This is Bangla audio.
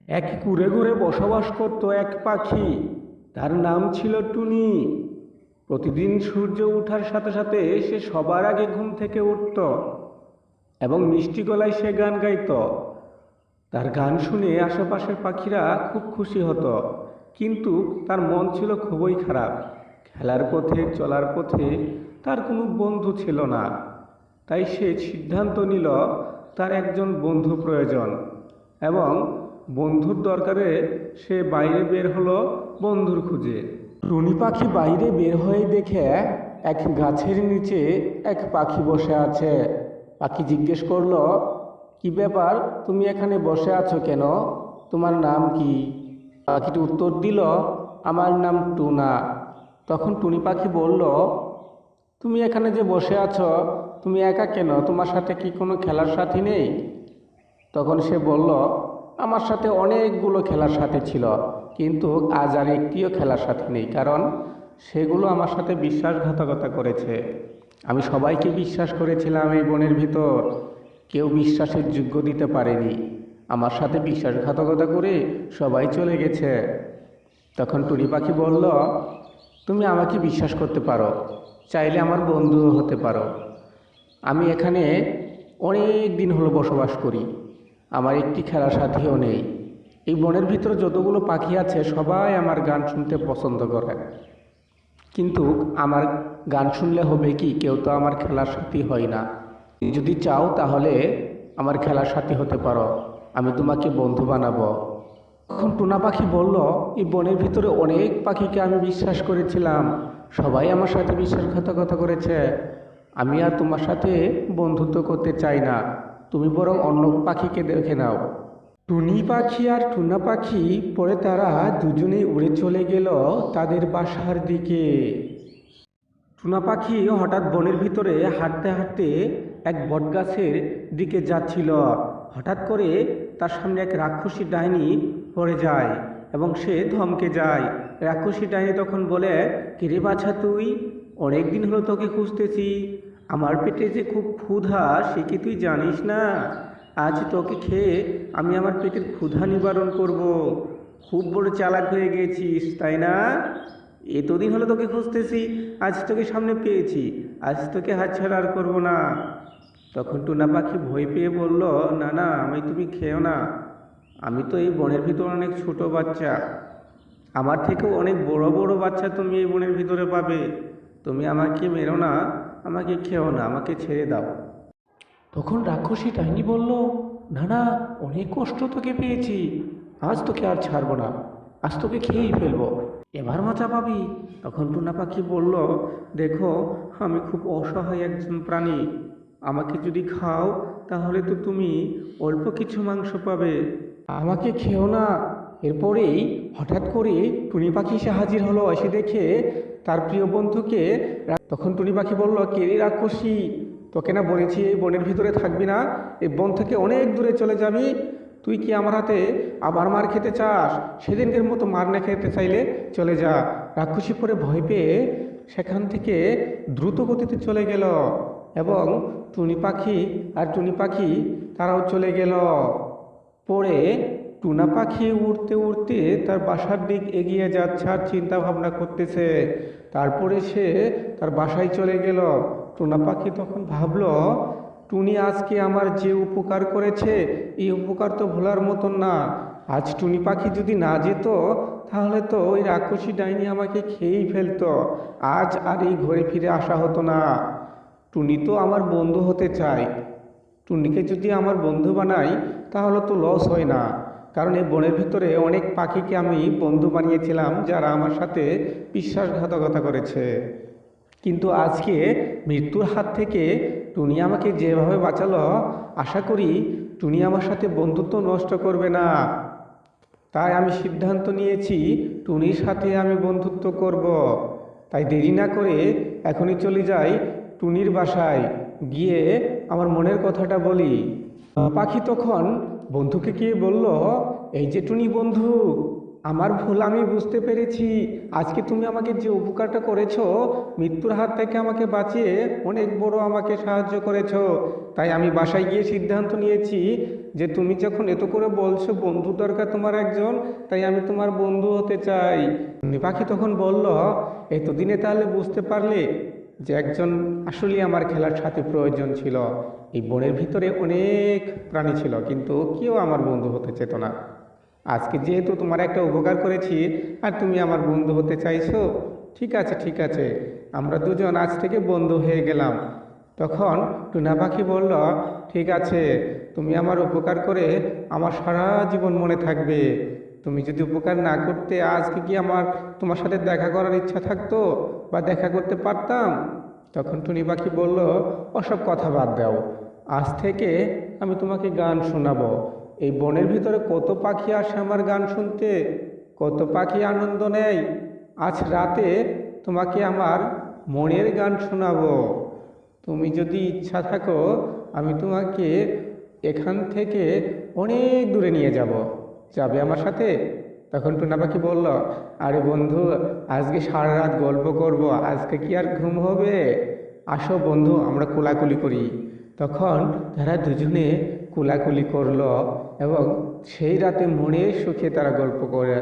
এক কুঁড়ে ঘরে বসবাস করত এক পাখি। তার নাম ছিল টুনি। প্রতিদিন সূর্য ওঠার সাথে সাথে সে সবার আগে ঘুম থেকে উঠত এবং মিষ্টি গলায় সে গান গাইত। তার গান শুনে আশেপাশের পাখিরা খুব খুশি হতো, কিন্তু তার মন ছিল খুবই খারাপ। খেলার পথে চলার পথে তার কোনো বন্ধু ছিল না। তাই সে সিদ্ধান্ত নিল তার একজন বন্ধু প্রয়োজন, এবং বন্ধুর দরকারে সে বাইরে বের হলো বন্ধুর খুঁজে। টুনি পাখি বাইরে বের হয়ে দেখে এক গাছের নিচে এক পাখি বসে আছে। পাখি জিজ্ঞেস করলো, কি ব্যাপার, তুমি এখানে বসে আছো কেন? তোমার নাম কি? পাখিটি উত্তর দিল, আমার নাম টুনা। তখন টুনি পাখি বলল, তুমি এখানে যে বসে আছো, তুমি একা কেন? তোমার সাথে কি কোনো খেলার সাথী নেই? তখন সে বলল, আমার সাথে অনেকগুলো খেলার সাথী ছিল, কিন্তু আজ আর একটিও খেলার সাথী নেই, কারণ সেগুলো আমার সাথে বিশ্বাসঘাতকতা করেছে। আমি সবাইকে বিশ্বাস করেছিলাম এই বনের ভিতর, কেউ বিশ্বাসের যোগ্য দিতে পারেনি। আমার সাথে বিশ্বাসঘাতকতা করে সবাই চলে গেছে। তখন টুনি পাখি বলল, তুমি আমাকে বিশ্বাস করতে পারো, চাইলে আমার বন্ধুও হতে পারো। আমি এখানে অনেক দিন হলো বসবাস করি, আমার একটি খেলার সাথীও নেই। এই বনের ভিতরে যতগুলো পাখি আছে সবাই আমার গান শুনতে পছন্দ করে, কিন্তু আমার গান শুনলে হবে কি, কেউ তো আমার খেলার সাথী হয় না। যদি চাও তাহলে আমার খেলার সাথী হতে পারো, আমি তোমাকে বন্ধু বানাবো। তখন টুনা পাখি বলল, এই বনের ভিতরে অনেক পাখিকে আমি বিশ্বাস করেছিলাম, সবাই আমার সাথে বিশ্বাসঘাতকতা করেছে। আমি আর তোমার সাথে বন্ধুত্ব করতে চাই না, তুমি বরং অন্য পাখিকে দেখে নাও। টুনি পাখি আর টুনা পাখি পরে তারা দুজনেই উড়ে চলে গেল তাদের বাসার দিকে। টুনা পাখি হঠাৎ বনের ভিতরে হাঁটতে হাঁটতে এক বটগাছের দিকে যাচ্ছিল। হঠাৎ করে তার সামনে এক রাক্ষসী ডাইনি পড়ে যায় এবং সে ধমকে যায়। রাক্ষসী ডাইনি তখন বলে, কিরে বাছা তুই, অনেক দিন হলো তোকে খুঁজতেছি, আমার পেটে যে খুব ক্ষুধা সে কি তুই জানিস না? আজ তোকে খেয়ে আমি আমার পেটের ক্ষুধা নিবারণ করব। খুব বড় চালাক হয়ে গেছিস তাই না? এতদিন হলো তোকে খুঁজতেছি, আজ তোকে সামনে পেয়েছি, আজ তোকে হাতছাড়া আর করবো না। তখন টুনা পাখি ভয় পেয়ে বলল, না না, আমি তুমি খেও না, আমি তো এই বনের ভিতর অনেক ছোট বাচ্চা, আমার থেকেও অনেক বড় বড় বাচ্চা তুমি এই বনের ভিতরে পাবে, তুমি আমাকে মেরো না, আমাকে খেও না, আমাকে ছেড়ে দাও। তখন রাক্ষসী ডাইনি বলল, না না, অনেক কষ্ট তোকে পেয়েছি, আজ তোকে আর ছাড়বো না, আজ তোকে খেয়েই ফেলবো, এবার মজা পাবি। তখন টুনা পাখি বলল, দেখো, আমি খুব অসহায় একজন প্রাণী, আমাকে যদি খাও তাহলে তো তুমি অল্প কিছু মাংস পাবে, আমাকে খেও না। এরপরেই হঠাৎ করে টুনি পাখি এসে হাজির হলো। এসে দেখে তার প্রিয় বন্ধুকে। তখন টুনি পাখি বলল, কে রে রাক্ষসী, তোকে না বলেছি এই বনের ভিতরে থাকবি না, এই বন থেকে অনেক দূরে চলে যাবি, তুই কি আমার হাতে আবার মার খেতে চাস? সেদিনকের মতো মার না খেতে চাইলে চলে যা। রাক্ষসী পরে ভয় পেয়ে সেখান থেকে দ্রুত গতিতে চলে গেল, এবং টুনি পাখি তারাও চলে গেল। পরে টুনা পাখি উড়তে উড়তে তার বাসার দিক এগিয়ে যাচ্ছে আর চিন্তা ভাবনা করতেছে। তারপরে সে তার বাসায় চলে গেল। টুনা পাখি তখন ভাবলো, টুনি আজকে আমার যে উপকার করেছে, এই উপকার তো ভোলার মতন না। আজ টুনি পাখি যদি না যেত, তাহলে তো ওই রাক্ষসী ডাইনি আমাকে খেয়েই ফেলতো, আজ আর এই ঘরে ফিরে আসা হতো না। টুনি তো আমার বন্ধু হতে চায়, টুনিকে যদি আমার বন্ধু বানাই তাহলে তো লস হয় না, কারণ এই বনের ভিতরে অনেক পাখিকে আমি বন্ধু বানিয়েছিলাম যারা আমার সাথে বিশ্বাসঘাতকতা করেছে। কিন্তু আজকে মৃত্যুর হাত থেকে টুনি আমাকে যেভাবে বাঁচালো, আশা করি টুনি আমার সাথে বন্ধুত্ব নষ্ট করবে না। তাই আমি সিদ্ধান্ত নিয়েছি টুনির সাথে আমি বন্ধুত্ব করব। তাই দেরি না করে এখনই চলে যাই টুনির বাসায়, গিয়ে আমার মনের কথাটা বলি। পাখি তখন বন্ধুকে গিয়ে বলল, এই যে টুনি বন্ধু, আমার ভুল আমি বুঝতে পেরেছি, আজকে তুমি আমাকে যে উপকারটা করেছো, মৃত্যুর হাত থেকে আমাকে বাঁচিয়ে অনেক বড় আমাকে সাহায্য করেছো। তাই আমি বাসায় গিয়ে সিদ্ধান্ত নিয়েছি যে তুমি যখন এত করে বলছো বন্ধু দরকার তোমার একজন, তাই আমি তোমার বন্ধু হতে চাই। টুনি পাখি তখন বলল, এতদিনে তাহলে বুঝতে পারলে যে একজন আসলেই আমার খেলার সাথে প্রয়োজন ছিল। এই বনের ভিতরে অনেক প্রাণী ছিল, কিন্তু কেউ আমার বন্ধু হতে চেত না। আজকে যেহেতু তোমার একটা উপকার করেছি আর তুমি আমার বন্ধু হতে চাইছো, ঠিক আছে ঠিক আছে, আমরা দুজন আজ থেকে বন্ধু হয়ে গেলাম। তখন টুনা পাখি বলল, ঠিক আছে, তুমি আমার উপকার করে আমার সারা জীবন মনে থাকবে। তুমি যদি উপকার না করতে আজকে কি আমার তোমার সাথে দেখা করার ইচ্ছা থাকতো বা দেখা করতে পারতাম? তখন টুনি পাখি বলল, ওসব কথা বাদ দাও, আজ থেকে আমি তোমাকে গান শোনাবো। এই বনের ভিতরে কত পাখি আসে আমার গান শুনতে, কত পাখি আনন্দ নেয়। আজ রাতে তোমাকে আমার মনের গান শোনাবো। তুমি যদি ইচ্ছা থাকো, আমি তোমাকে এখান থেকে অনেক দূরে নিয়ে যাব, যাবে আমার সাথে? তখন টুনা পাখি বলল, আরে বন্ধু, আজকে সারা রাত গল্প করব, আজকে কি আর ঘুম হবে? আসো বন্ধু, আমরা কোলাকুলি করি। তখন তারা দুজনে কোলাকুলি করলো এবং সেই রাতে মনের সুখে তারা গল্প করে